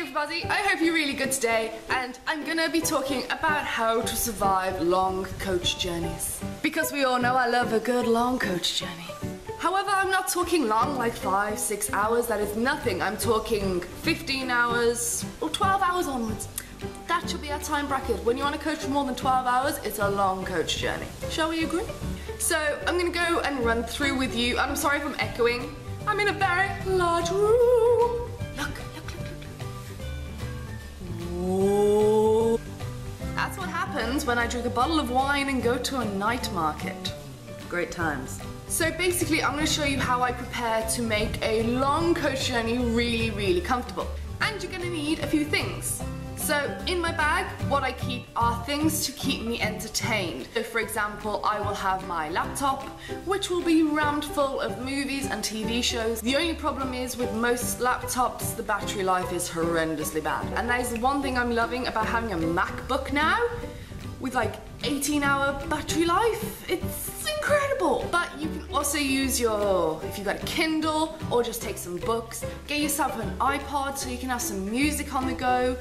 everybody, I hope you're really good today, and I'm gonna be talking about how to survive long coach journeys. Because we all know I love a good long coach journey. However, I'm not talking long like 5-6 hours, that is nothing. I'm talking 15 hours or 12 hours onwards. That should be our time bracket. When you want to coach for more than 12 hours, it's a long coach journey. Shall we agree? So I'm gonna go and run through with you, and I'm sorry if I'm echoing. I'm in a very large room. Look. Whoa. That's what happens when I drink a bottle of wine and go to a night market. Great times. So basically, I'm going to show you how I prepare to make a long coach journey really, really comfortable. And you're going to need a few things. So in my bag, what I keep are things to keep me entertained. So for example, I will have my laptop, which will be rammed full of movies and TV shows. The only problem is with most laptops, the battery life is horrendously bad. And that is the one thing I'm loving about having a MacBook now, with like 18-hour battery life. It's incredible. But you can also use if you've got a Kindle, or just take some books. Get yourself an iPod so you can have some music on the go.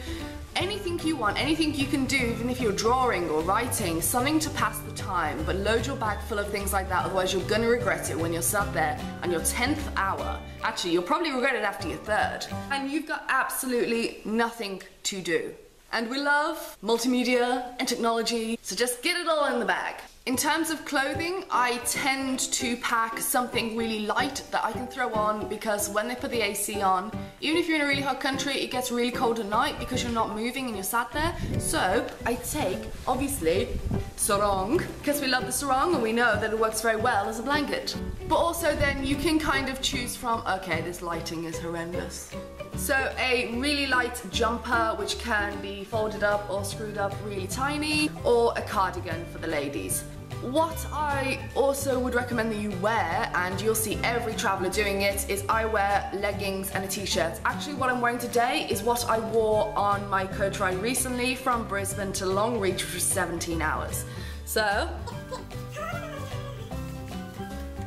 Anything you want, anything you can do, even if you're drawing or writing, something to pass the time, but load your bag full of things like that, otherwise you're gonna regret it when you're sat there on your 10th hour. Actually, you'll probably regret it after your 3rd. And you've got absolutely nothing to do. And we love multimedia and technology, so just get it all in the bag. In terms of clothing, I tend to pack something really light that I can throw on, because when they put the AC on, even if you're in a really hot country, it gets really cold at night because you're not moving and you're sat there. So I take, obviously, sarong, because we love the sarong and we know that it works very well as a blanket. But also then you can kind of choose from, okay, this lighting is horrendous. So a really light jumper, which can be folded up or screwed up really tiny, or a cardigan for the ladies. What I also would recommend that you wear, and you'll see every traveller doing it, is I wear leggings and a t-shirt. Actually, what I'm wearing today is what I wore on my coach ride recently from Brisbane to Longreach, which was 17 hours. So,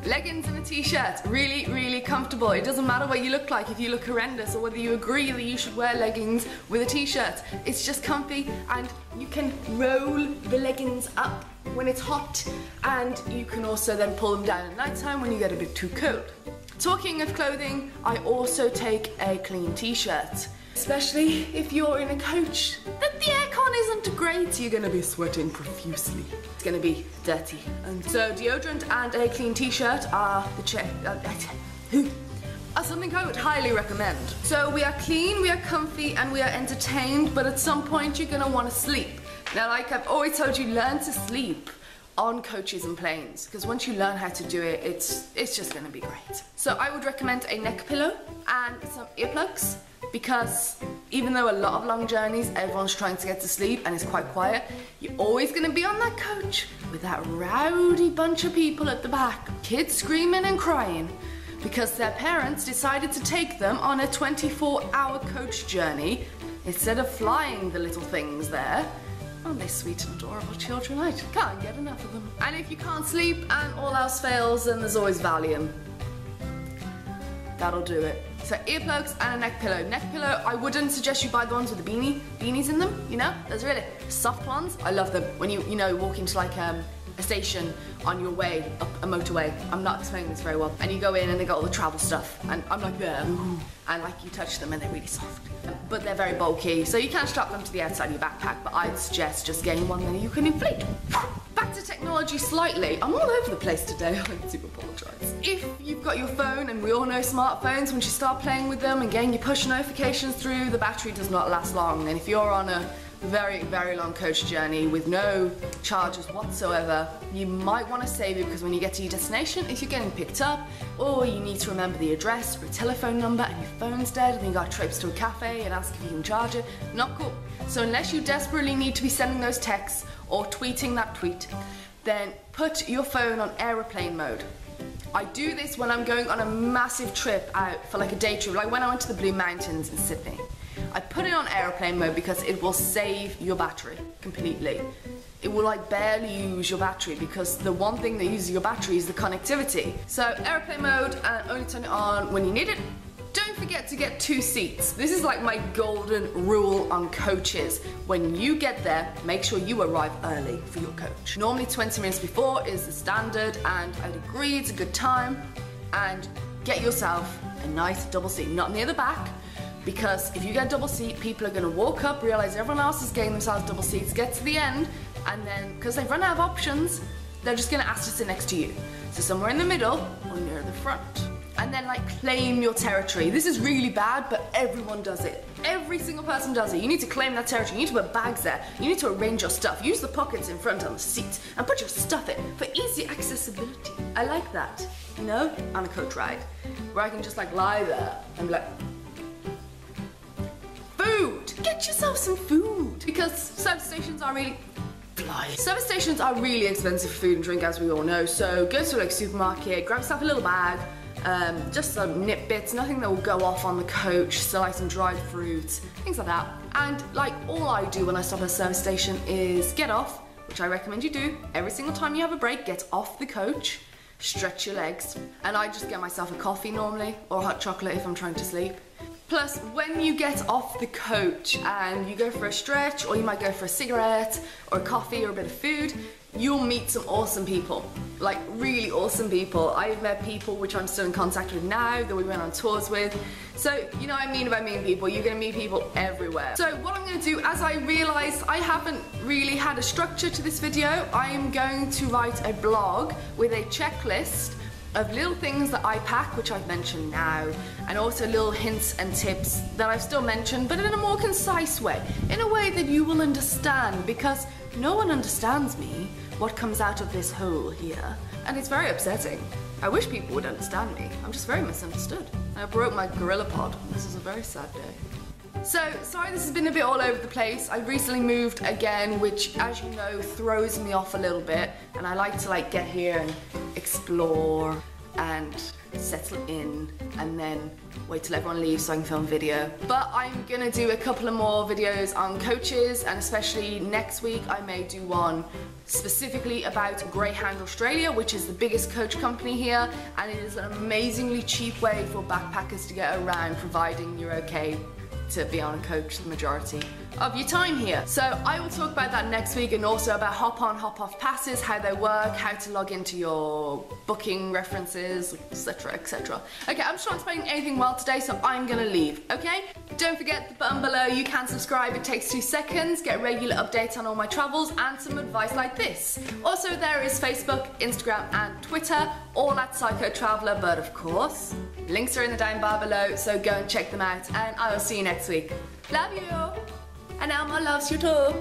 leggings and a t-shirt, really, really comfortable. It doesn't matter what you look like, if you look horrendous, or whether you agree that you should wear leggings with a t-shirt. It's just comfy, and you can roll the leggings up when it's hot, and you can also then pull them down at night time when you get a bit too cold. Talking of clothing, I also take a clean t-shirt. Especially if you're in a coach that the aircon isn't great, you're gonna be sweating profusely. It's gonna be dirty. And so deodorant and a clean t-shirt are something I would highly recommend. So we are clean, we are comfy, and we are entertained, but at some point you're gonna wanna sleep. Now, like I've always told you, learn to sleep on coaches and planes, because once you learn how to do it, it's just gonna be great. So I would recommend a neck pillow and some earplugs, because even though a lot of long journeys, everyone's trying to get to sleep and it's quite quiet, you're always gonna be on that coach with that rowdy bunch of people at the back, kids screaming and crying, because their parents decided to take them on a 24-hour coach journey instead of flying the little things there. Oh, they're sweet and adorable children. I can't get enough of them. And if you can't sleep and all else fails, then there's always Valium. That'll do it. So earplugs and a neck pillow. Neck pillow, I wouldn't suggest you buy the ones with the beanies in them, you know? Those really soft ones. I love them. When you walk into like a station on your way up a motorway. I'm not explaining this very well. And you go in and they got all the travel stuff. And I'm like, yeah. And like you touch them and they're really soft. But they're very bulky, so you can strap them to the outside of your backpack, but I'd suggest just getting one that you can inflate. Back to technology slightly. I'm all over the place today, I do apologise. If you've got your phone, and we all know smartphones, once you start playing with them and getting your push notifications through, the battery does not last long. And if you're on a very, very long coach journey with no chargers whatsoever, you might want to save it, because when you get to your destination, if you're getting picked up, or you need to remember the address or a telephone number and your phone's dead, and you got trips to a cafe and ask if you can charge it, not cool. So unless you desperately need to be sending those texts or tweeting that tweet, then put your phone on aeroplane mode. I do this when I'm going on a massive trip out for like a day trip, like when I went to the Blue Mountains in Sydney. I put it on airplane mode because it will save your battery completely. It will like barely use your battery, because the one thing that uses your battery is the connectivity. So airplane mode, and only turn it on when you need it. Don't forget to get 2 seats. This is like my golden rule on coaches. When you get there, make sure you arrive early for your coach. Normally 20 minutes before is the standard, and I'd agree it's a good time. And get yourself a nice double seat, not near the back, because if you get a double seat, people are gonna walk up, realize everyone else is getting themselves double seats, get to the end, and then, because they've run out of options, they're just gonna ask to sit next to you. So somewhere in the middle or near the front. And then like claim your territory. This is really bad, but everyone does it. Every single person does it. You need to claim that territory. You need to put bags there. You need to arrange your stuff. Use the pockets in front on the seat and put your stuff in for easy accessibility. I like that, you know, on a coach ride, where I can just like lie there and be like, food! Get yourself some food! Because service stations are really Service stations are really expensive for food and drink, as we all know, so go to like a supermarket, grab yourself a little bag, just some nip bits, nothing that will go off on the coach, so like some dried fruits, things like that. And like all I do when I stop at a service station is get off, which I recommend you do. Every single time you have a break, get off the coach, stretch your legs, and I just get myself a coffee normally, or hot chocolate if I'm trying to sleep. Plus, when you get off the coach and you go for a stretch, or you might go for a cigarette, or a coffee, or a bit of food, you'll meet some awesome people. Like, really awesome people. I've met people which I'm still in contact with now, that we went on tours with. So, you know what I mean about meeting people. You're gonna meet people everywhere. So what I'm gonna do, as I realize I haven't really had a structure to this video, I am going to write a blog with a checklist of little things that I pack, which I've mentioned now, and also little hints and tips that I've still mentioned, but in a more concise way, in a way that you will understand, because no one understands me, what comes out of this hole here, and it's very upsetting. I wish people would understand me. I'm just very misunderstood. I broke my GorillaPod. This is a very sad day. So, sorry this has been a bit all over the place. I recently moved again, which, as you know, throws me off a little bit, and I like to like get here and explore and settle in and then wait till everyone leaves so I can film video. But I'm gonna do a couple of more videos on coaches, and especially next week I may do one specifically about Greyhound Australia, which is the biggest coach company here, and it is an amazingly cheap way for backpackers to get around, providing you're okay to be on a coach the majority of your time here. So I will talk about that next week, and also about hop-on, hop-off passes, how they work, how to log into your booking references, etc, etc. Okay, I'm just not explaining anything well today, so I'm gonna leave, okay? Don't forget the button below, you can subscribe, it takes 2 seconds, get regular updates on all my travels, and some advice like this. Also, there is Facebook, Instagram, and Twitter, all at Psycho Traveller, but of course, links are in the down bar below, so go and check them out, and I will see you next week. Love you! And Elma loves you too.